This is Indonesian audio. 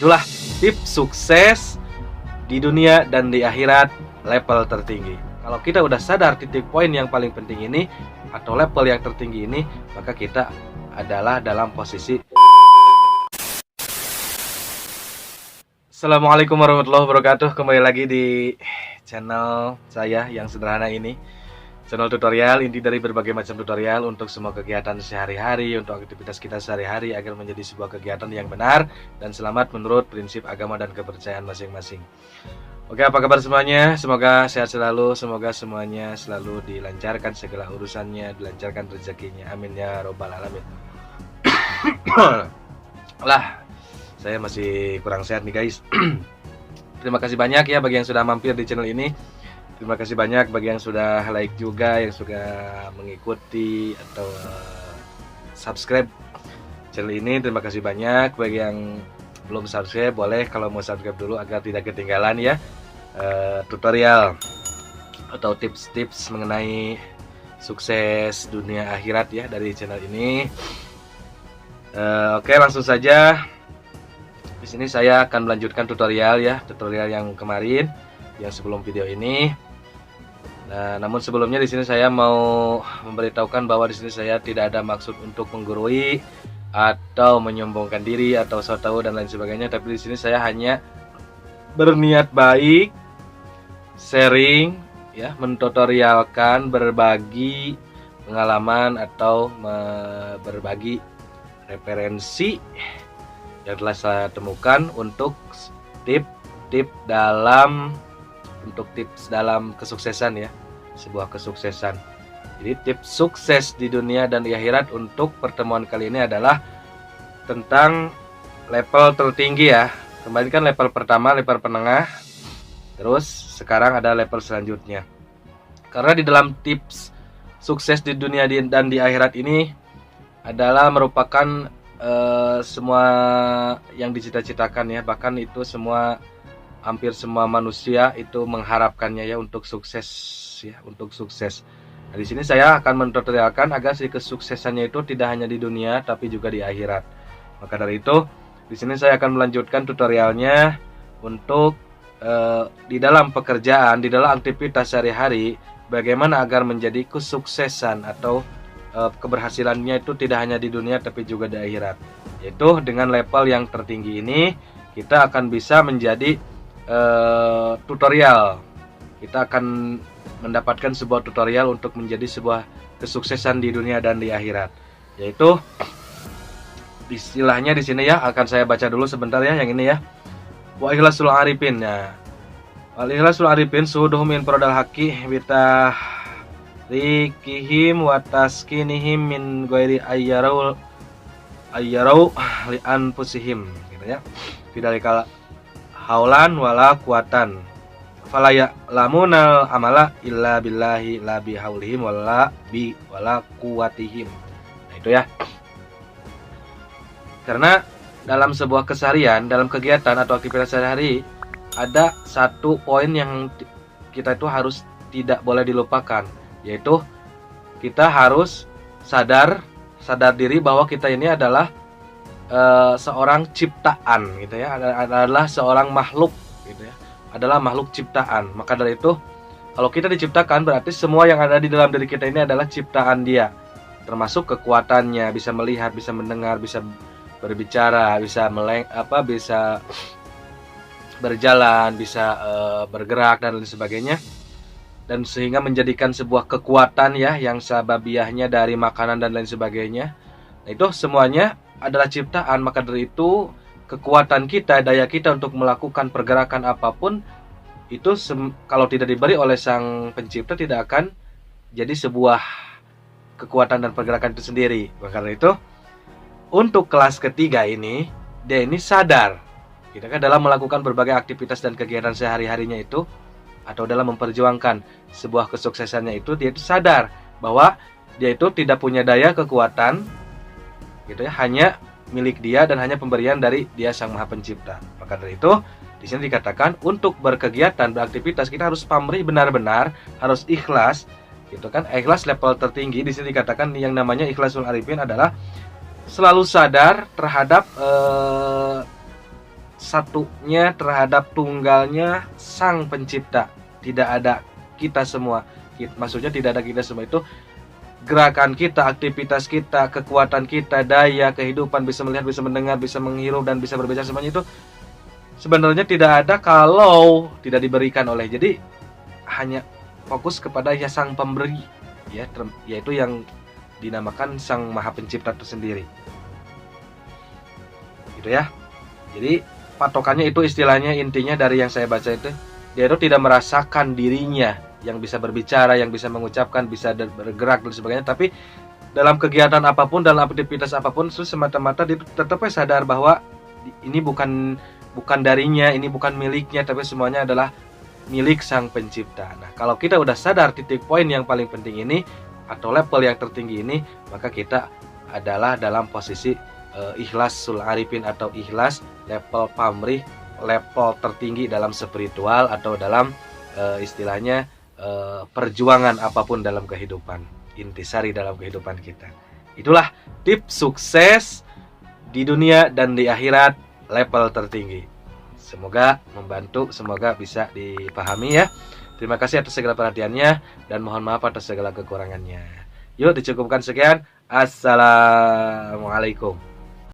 Itulah tips sukses di dunia dan di akhirat level tertinggi. Kalau kita udah sadar titik poin yang paling penting ini atau level yang tertinggi ini, maka kita adalah dalam posisi. Assalamualaikum warahmatullahi wabarakatuh. Kembali lagi di channel saya yang sederhana ini, channel tutorial, inti dari berbagai macam tutorial untuk semua kegiatan sehari-hari, untuk aktivitas kita sehari-hari agar menjadi sebuah kegiatan yang benar dan selamat menurut prinsip agama dan kepercayaan masing-masing. Oke, apa kabar semuanya? Semoga sehat selalu, semoga semuanya selalu dilancarkan segala urusannya, dilancarkan rezekinya. Amin ya robbal alamin. Lah, saya masih kurang sehat nih guys. Terima kasih banyak ya bagi yang sudah mampir di channel ini. Terima kasih banyak bagi yang sudah like juga, yang sudah mengikuti atau subscribe channel ini. Terima kasih banyak. Bagi yang belum subscribe, boleh kalau mau subscribe dulu agar tidak ketinggalan ya tutorial atau tips-tips mengenai sukses dunia akhirat ya dari channel ini. Oke, langsung saja. Di sini saya akan melanjutkan tutorial yang kemarin, yang sebelum video ini. Nah, namun sebelumnya di sini saya mau memberitahukan bahwa di sini saya tidak ada maksud untuk menggurui atau menyombongkan diri atau so tahu dan lain sebagainya, tapi di sini saya hanya berniat baik, sharing ya, mentutorialkan, berbagi pengalaman atau berbagi referensi yang telah saya temukan untuk tips dalam kesuksesan ya, sebuah kesuksesan. Jadi tips sukses di dunia dan di akhirat untuk pertemuan kali ini adalah tentang level tertinggi ya. Kemarin kan level pertama, level penengah, terus sekarang ada level selanjutnya. Karena di dalam tips sukses di dunia dan di akhirat ini adalah merupakan semua yang dicita-citakan ya, bahkan itu hampir semua manusia itu mengharapkannya ya untuk sukses ya, untuk sukses. Nah, di sini saya akan mentutorialkan agar si kesuksesannya itu tidak hanya di dunia tapi juga di akhirat. Maka dari itu, di sini saya akan melanjutkan tutorialnya untuk di dalam pekerjaan, di dalam aktivitas sehari-hari, bagaimana agar menjadi kesuksesan atau keberhasilannya itu tidak hanya di dunia tapi juga di akhirat. Yaitu dengan level yang tertinggi ini kita akan bisa menjadi tutorial. Kita akan mendapatkan sebuah tutorial untuk menjadi sebuah kesuksesan di dunia dan di akhirat. Yaitu istilahnya di sini ya, akan saya baca dulu sebentar ya yang ini ya. Wa ikhlasul arifin ya. Wal ikhlasul arifin suduhum min prodal haqi bita rikihim wa taskinihim min ghairi ayyarau li anfusihim gitu ya. Bidalikal haulan wala kuatan falaya lamunal amala illa billahi la bihaulihim wala kuwatihim. Nah itu ya. Karena dalam sebuah keseharian, dalam kegiatan atau aktivitas sehari-hari ada satu poin yang kita itu harus tidak boleh dilupakan, yaitu kita harus sadar diri bahwa kita ini adalah seorang ciptaan gitu ya, adalah seorang makhluk gitu ya, adalah makhluk ciptaan. Maka dari itu kalau kita diciptakan berarti semua yang ada di dalam diri kita ini adalah ciptaan Dia, termasuk kekuatannya, bisa melihat, bisa mendengar, bisa berbicara, bisa bisa berjalan, bisa bergerak dan lain sebagainya, dan sehingga menjadikan sebuah kekuatan ya yang sababiahnya dari makanan dan lain sebagainya. Nah, itu semuanya adalah ciptaan. Maka dari itu kekuatan kita, daya kita untuk melakukan pergerakan apapun itu kalau tidak diberi oleh Sang Pencipta tidak akan jadi sebuah kekuatan dan pergerakan itu sendiri. Maka dari itu untuk kelas ketiga ini, dia ini sadar kita kan dalam melakukan berbagai aktivitas dan kegiatan sehari-harinya itu, atau dalam memperjuangkan sebuah kesuksesannya itu, dia itu sadar bahwa dia itu tidak punya daya kekuatan gitu ya, hanya milik Dia dan hanya pemberian dari Dia Sang Maha Pencipta. Maka dari itu di sini dikatakan untuk berkegiatan, beraktivitas kita harus pamrih benar-benar, harus ikhlas gitu kan. Ikhlas level tertinggi di sini dikatakan yang namanya ikhlasul arifin adalah selalu sadar terhadap satunya terhadap tunggalnya Sang Pencipta. Tidak ada kita semua. Maksudnya tidak ada kita semua itu gerakan kita, aktivitas kita, kekuatan kita, daya, kehidupan, bisa melihat, bisa mendengar, bisa menghirup, dan bisa berbicara, semuanya itu sebenarnya tidak ada kalau tidak diberikan oleh. Jadi hanya fokus kepada ya Sang Pemberi, ya, yaitu yang dinamakan Sang Maha Pencipta tersendiri. Gitu ya. Jadi patokannya itu istilahnya, intinya dari yang saya baca itu, dia itu tidak merasakan dirinya yang bisa berbicara, yang bisa mengucapkan, bisa bergerak dan sebagainya, tapi dalam kegiatan apapun, dalam aktivitas apapun, itu semata-mata dia tetap sadar bahwa ini bukan darinya, ini bukan miliknya, tapi semuanya adalah milik Sang Pencipta. Nah, kalau kita udah sadar titik poin yang paling penting ini atau level yang tertinggi ini, maka kita adalah dalam posisi ikhlasul arifin atau ikhlas, level pamrih, level tertinggi dalam spiritual atau dalam istilahnya perjuangan apapun dalam kehidupan, intisari dalam kehidupan kita. Itulah tips sukses di dunia dan di akhirat level tertinggi. Semoga membantu, semoga bisa dipahami ya. Terima kasih atas segala perhatiannya dan mohon maaf atas segala kekurangannya. Yuk, dicukupkan sekian. Assalamualaikum.